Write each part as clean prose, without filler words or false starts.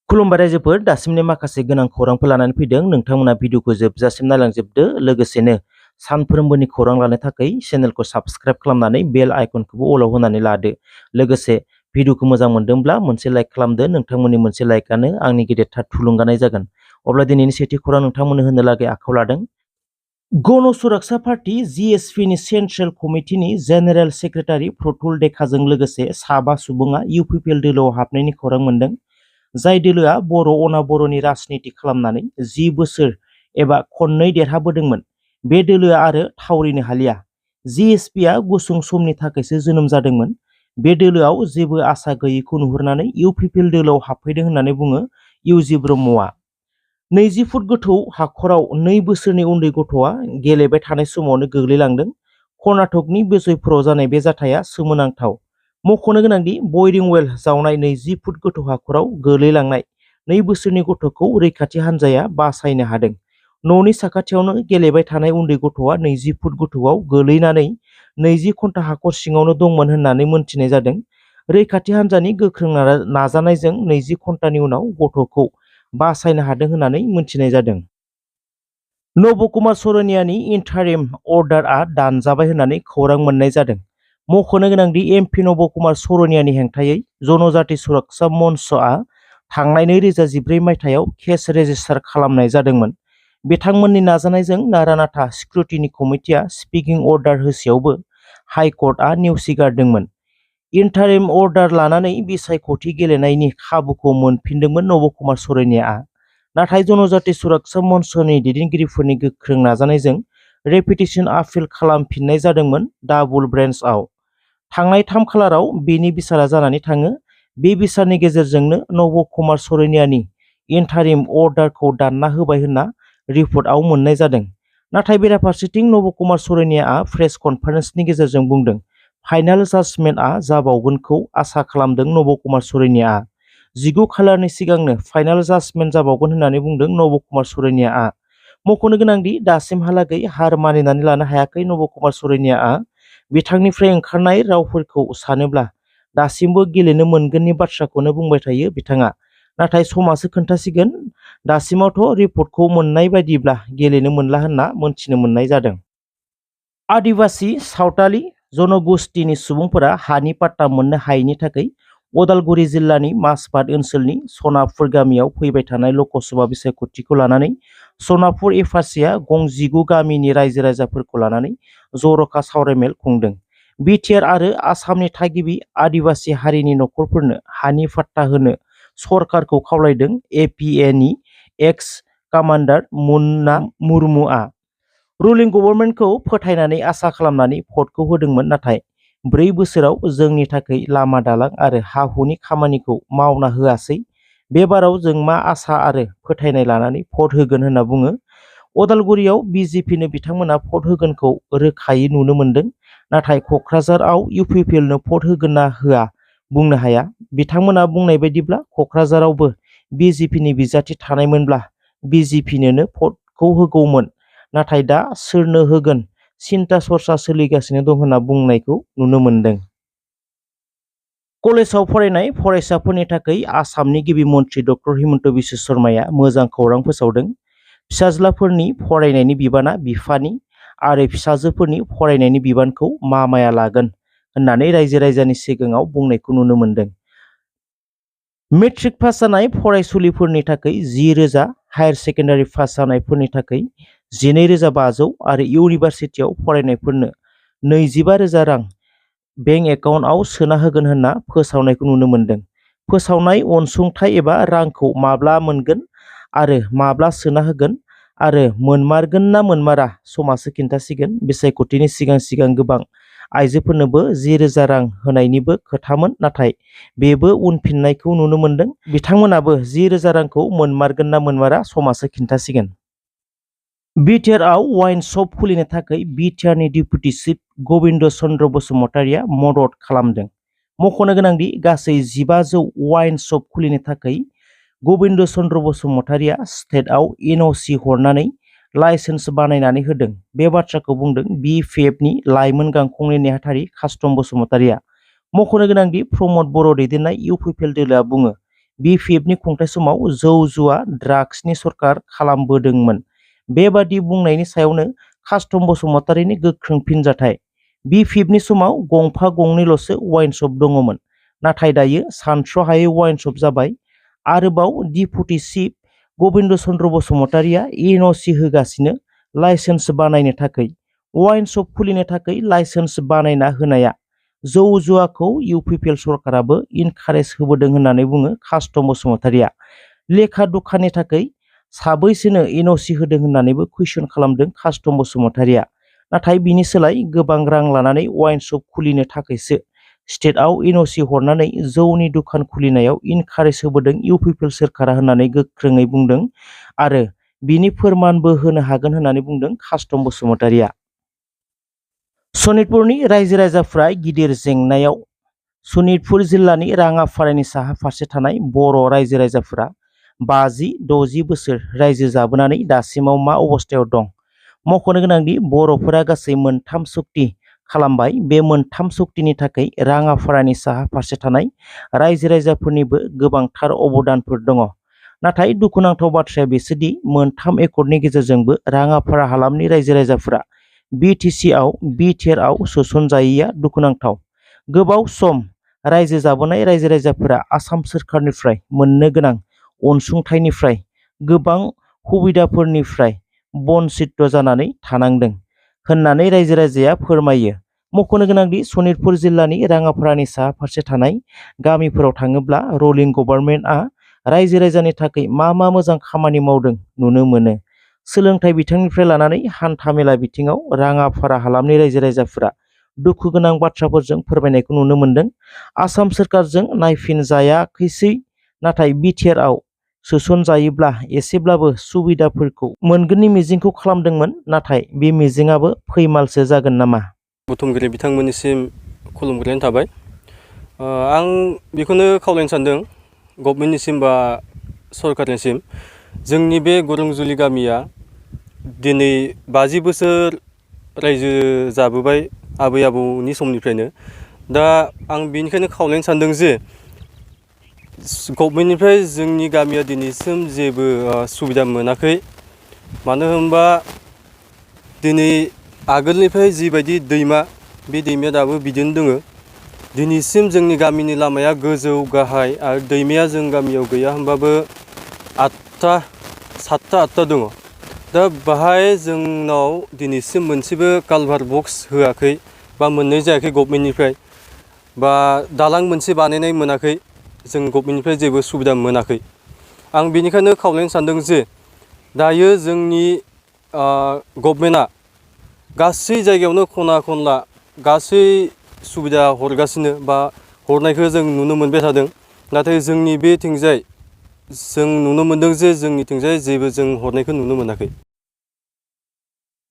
खुलुमबाय रायजोफोर, दासिमनि माखासे गोनां खौरांफोर लानानै फैदों। नोंथांमोना भिडिअखौ जोबजासिम नायलांजोबदो। लोगोसेनो सानफ्रोमबोनि खौरां लानो थाखाय चेनेलखौ साबस्क्राइब खालामनानै बेल आइकनखौबो अलाव होनानै लादो। लोगोसे भिडिअखौ मोजां मोनदोंब्ला मोनसे लाइक खालामदो। नोंथांमोननि मोनसे लाइकआनो आंनि गेदेरथार थुलुंगानाय जागोन। अब्ला दिनैनि सेथि खौरां नोंथांमोननो होनो लागै आखायाव लादों। गण सुरक्षा पार्टी जिएसपिनि सेन्ट्रेल कमिटिनि जेनेरेल सेक्रेटारि प्रफुल्ल देखाजों लोगोसे 7 सुबुङा इउपिपिएल दोलोआव हाबनायनि खौरां मोनदों। जाय दोलोआ बर' अना-बर'नि राजनिति खालामनानै 10 बोसोर एबा खननै देरहाबोदोंमोन, बे दोलोआ आरो थावरिनो हालिया। जिएसपिआ गुसुं समनि थाखायसो जोनोम जादोंमोन। बे दोलोआव जेबो आसा गैयैखौ नुहुरनानै इउपिपिएल दोलोआव हाबफैदों होननानै बुङो इउजि ब्रह्मआ। 20 फुट गोथौ हाखराव 2 बोसोरनि उन्दै गथ'आ गेलेबाय थानाय समावनो गोग्लैलांदों। कर्नाटकनि बिजयपुराव जानाय बे जाथाया सोमोनांथाव। मख'नो गोनांदि बयरिं वेल जावनाय 20 फुट गोथौ हाखराव गोलैलांनाय 2 बोसोरनि गथ'खौ रैखाथि हान्जाया बासायनो हादों। न'नि साखाथियावनो गेलेबाय थानाय उन्दै गथ'आ 20 फुट गोथौआव गोलैनानै 20 घन्टा हाखर सिङावनो दंमोन होननानै मोनथिनाय जादों। रैखाथि हान्जानि गोख्रों नाजानायजों 20 घन्टानि उनाव गथ'खौ बासायनो हादों होननानै मोनथिनाय जादों। नब कुमार सरनियानि इन्टारिम अर्डारआ दानजाबाय होननानै खौरां मोननाय जादों। मख'नो गोनांदि एमपि नब कुमार सरनियानि हेंथायै जनजाति सुरक्षा मन्चआ थांनाय 2014 मायथाइयाव केस रेजिस्टार खालामनाय जादोंमोन। बिथांमोननि नाजानायजों नारानाथा स्क्रुटिनि कमिटिया स्पिकिं अर्डार होसेयावबो हाइकर्टआ नेवसिगारदोंमोन। इन्टारिम अर्डार लानानै बिसायख'थि गेलेनायनि खाबुखौ मोनफिनदोंमोन नब कुमार सरनियाआ। नाथाय जनजाति सुरक्षा मन्चनि दैदेनगिरिफोरनि गोख्रों नाजानायजों रेपिटेसन आपिल खालामफिननाय जादोंमोन डाबल ब्रेन्चआव। थांनाय 3 खालाराव बेनि बिसारा जानानै थाङो। बे बिसारनि गेजेरजोंनो नब कुमार सरनियानि इन्टारिम अर्डारखौ दानना होबाय होनना रिपर्टआव मोननाय जादों। नाथाय बेराफारसेथिं नब कुमार सरनियाआ प्रेस कनफारेन्सनि गेजेरजों बुंदों फाइनाल जाजमेन्टआ जाबावगोनखौ आसा खालामदों नब कुमार सरनियाआ। 19 खालारनि सिगांनो फाइनाल जाजमेन्ट जाबावगोन होननानै बुंदों नब कुमार सरनियाआ। मख'नो गोनांदि दासिमहालागै हार मानिनानै लानो हायाखै नब कुमार सरनियाआ। बिथांनिफ्राय ओंखारनाय रावफोरखौ सानोब्ला दासिमबो गेलेनो मोनगोननि बाथ्राखौनो बुंबाय थायो बिथाङा। नाथाय समासो खोन्थासिगोन। दासिमावथ' रिपर्टखौ मोननाय बायदिब्ला गेलेनो मोनला होनना मोनथिनो मोननाय जादों। आदिबासि सावताली जनगोष्ठीनि सुबुंफोरा हानि पाट्टा मोननो हायैनि थाखाय उदालगुरि जिल्लानि माजबाद ओनसोलनि सनापुर गामियाव फैबाय थानाय लकसभा बिसायख'थिखौ लानानै सनापुर एफासिया गं 19 गामिनि रायजो राजाफोरखौ लानानै जर'खा सावरायमेल खुंदों। बिटिआर आरो आसामनि थागिबि आदिबासि हारिनि नखरफोरनो हानि पाट्टा होनो सरकारखौ खावलायदों एपिएनि एक्स कामान्डार मुन्ना मुर्मुआ। रुलिं गभर्नमेन्टखौ फोथायनानै आसा खालामनानै भटखौ होदोंमोन, नाथाय 4 बोसोराव जोंनि थाखाय लामा दालां आरो हा हुनि खामानिखौ मावना होआसै। बे बाराव जों मा आसा आरो फोथायनाय लानानै भट होगोन होनना बुङो। उदालगुरियाव बिजेपिनो बिथांमोना भट होगोनखौ रोखायै नुनो मोन्दों। नाथाय क'क्राझाराव इउपिपिएलनो भट होगोन ना होआ बुंनो हाया। बिथांमोना बुंनाय बायदिब्ला क'क्राझारावबो बिजेपिनि बिजाथि थानायमोनब्ला बिजेपिनोनो भटखौ होगौमोन। नाथाय दा सोरनो होगोन सिन्था सरसा सोलिगासिनो दं होनना बुंनायखौ नुनो मोन्दों। कलेजाव फरायनाय फरायसाफोरनि थाखाय आसामनि गिबि मन्थ्रि डक्टर हिमन्त बिश्व शर्माया मोजां खौरां फोसावदों। फिसाज्लाफोरनि फरायनायनि बिबाना बिफानि आरो फिसाजोफोरनि फरायनायनि बिबानखौ मामाया लागोन होननानै रायजो राजानि सिगाङाव बुंनायखौ नुनो मोन्दों। मेट्रिक पास जानाय फरायसुलिफोरनि थाखाय 10,000, हायार सेकेन्डारि पास जानायफोरनि थाखाय 12,500 आरो इउनिभार्सिटियाव फरायनायफोरनो 25,000 रां बेंक एकाउन्टआव सोना होगोन होनना फोसावनायखौ नुनो मोन्दों। फोसावनाय अनसुंथाइ एबा रांखौ माब्ला मोनगोन आरो माब्ला सोना होगोन आरो मोनमारगोन ना मोनमारा समासो खिन्थासिगोन। बिसायख'थिनि सिगां गोबां आइजोफोरनोबो 10,000 रां होनायनिबो खोथामोन, नाथाय बेबो उनफिननायखौ नुनो मोन्दों। बिथांमोनाबो 10,000 रांखौ मोनमारगोन ना मोनमारा समासो खिन्थासिगोन। बिटिआरआव वाइन शप खुलिनो थाखाय बिटिआरनि डेपुटि चिफ गबिन्द चन्द्र बसुमतारिया मदद खालामदों। मख'नो गोनांदि गासै 1500 वाइन शप खुलिनो थाखाय गबिन्द चन्द्र बसुमतारिया स्टेटआव एनअसि हरनानै लाइसेन्स बानायनानै होदों। बे बाथ्राखौ बुंदों बिपिएफनि लाइमोन गांखंनि नेहाथारि कास्टम बसुमतारिया। मख'नो गोनांदि प्रमद बर' दैदेननाय इउपिपिएल दोलोआ बुङो BPFनि खुंथाय समाव जौ जुवा ड्राग्सनि सरखार खालामबोदोंमोन। बेबादि बुंनायनि सायावनो कास्टम बसुमतारीनि गोख्रों फिनजाथाय। BPFनि समाव गंफा गंनैल'सो वाइन शप दङमोन, नाथाय दायो सानथ्र'हायै वाइन शप जाबाय। आरोबाव डिपुटि चिफ गबिन्द चन्द्र बसुमतारीया एनअसि होगासिनो लाइसेन्स बानायनो थाखाय। वाइन शप खुलिनो थाखाय लाइसेन्स बानायना होनाया जौ जुवाखौ इउपिपिएल सरकाराबो इनकारेज होबोदों होननानै बुङो कास्टम बसुमतारीया। लेखा दुखाननि थाखाय साबैसोनो एनअसि होदों होननानैबो कुइसन खालामदों कास्टम बसुमतारीया। नाथाय बिनि सोलाय गोबां रां लानानै वाइन शप खुलिनो थाखायसो स्टेटआव एनअसि हरनानै जौनि दुखान खुलिनायाव इनकारेज होबोदों इउपिपिएल सोरखारा होननानै गोख्रोङै बुंदों आरो बिनि फोरमानबो होनो हागोन होननानै बुंदों कास्टम बसुमतारीया। सनितपुरनि रायजो राजाफ्रा गिदिर जेंनायाव। सनितपुर जिल्लानि राङापारानि साहा फारसे थानाय बर' रायजो राजाफोरा 50-60 बोसोर रायजो जाबोनानै दासिमाव मा अबस्थायाव दं? मख'नो गोनांदि बर'फोरा गासै मोनथाम सुक्ति खालामबाय। बे मोनथाम सुक्तिनि थाखाय राङापारानि साहा फारसे थानाय रायजो राजाफोरनिबो गोबांथार अबदानफोर दङ। नाथाय दुखुनांथाव बाथ्राया बेसोदि मोनथाम एकर्डनि गेजेरजोंबो राङापारा हालामनि रायजो राजाफोरा बिटिआरआव सोसनजायैया दुखुनांथाव। गोबाव सम रायजो जाबोनाय रायजो राजाफोरा आसाम सोरखारनिफ्राय मोननो गोनां अनसुंथाइनिफ्राय गोबां सुबिदाफोरनिफ्राय बन्चित जानानै थानांदों होननानै रायजो राजाया फोरमायो। मख'नो गोनांदि सनितपुर जिल्लानि राङापारानि साहा फारसे थानाय गामिफोराव थाङोब्ला रलिं गभर्नमेन्टआ रायजो राजानि थाखाय मा मोजां खामानि मावदों नुनो मोनो। सोलोंथाइ बिथिंनिफ्राय लानानै हान्था मेला बिथिङाव राङापारा हालामनि रायजो राजाफोरा दुखु गोनां बाथ्राफोरजों फोरमायनायखौ नुनो मोनदों। आसाम सोरखारजों नायफिनजायाखैसै, नाथाय बिटिआरआव सोसनजायोब्ला एसेब्लाबो सुबिदाफोरखौ मोनगोननि मिजिंखौ खालामदोंमोन, नाथाय बे मिजिंआबो फैमालसो जागोन नामा? बुथुमगिरि बिथांमोननिसिम खुलुमग्रोनाय थाबाय। आं बेखौनो खावलायनो सानदों गभर्नमेन्टनिसिम बा सरकारनिसिम, जोंनि बे गरंजुलि गामिया दिनै 50 बोसोर रायजो जाबोबाय आबै आबौनि समनिफ्रायनो। दा आं बेनिखायनो खावलायनो सानदों जे गभर्नमेन्टनिफ्राय जोंनि गामिया दिनैसिम जेबो सुबिदा मोनाखै। मानो होनबा दिनै आगोलनिफ्राय जिबायदि दैमा, बे दैमाया दाबो बिदिनो दङ। दिनैसिम जोंनि गामिनि लामाया गोजौ गाहाय आरो दैमाया जों गामियाव गैया होनबाबो 7-8 दङ। दा बाहाय जोंनाव दिनैसिम मोनसेबो कालभार बक्स होआखै बा मोननाय जायाखै गभर्नमेन्टनिफ्राय, बा दालां मोनसे बानायनाय मोनाखै। जों गभर्नमेन्टनिफ्राय जेबो सुबिदा मोनाखै। आं बेनिखायनो खावलायनो सानदों जे दायो जोंनि गभर्नमेन्टआ गासै जायगायावनो खना खनला गासै सुबिदा हरगासिनो बा हरनायखौ जों नुनो मोनबाय थादों। नाथाय जोंनि बेथिंजाय जों नुनो मोनदों जे जोंनिथिंजाय जेबो जों हरनायखौ नुनो मोनाखै।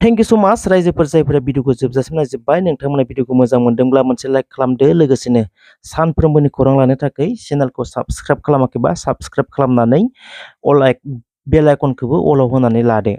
थेंक इउ सो माच रायजोफोर जायफोरा भिडिअखौ जोबजासिम नायजोब्बाय। नोंथांमोना भिडिअखौ मोजां मोनदोंब्ला मोनसे लाइक खालामदो। लोगोसेनो सानफ्रोमबोनि खौरां लानो थाखाय चेनेलखौ साबस्क्राइब खालामाखैबा साबस्क्राइब खालामनानै बेल आइकनखौबो अलाव होनानै लादो।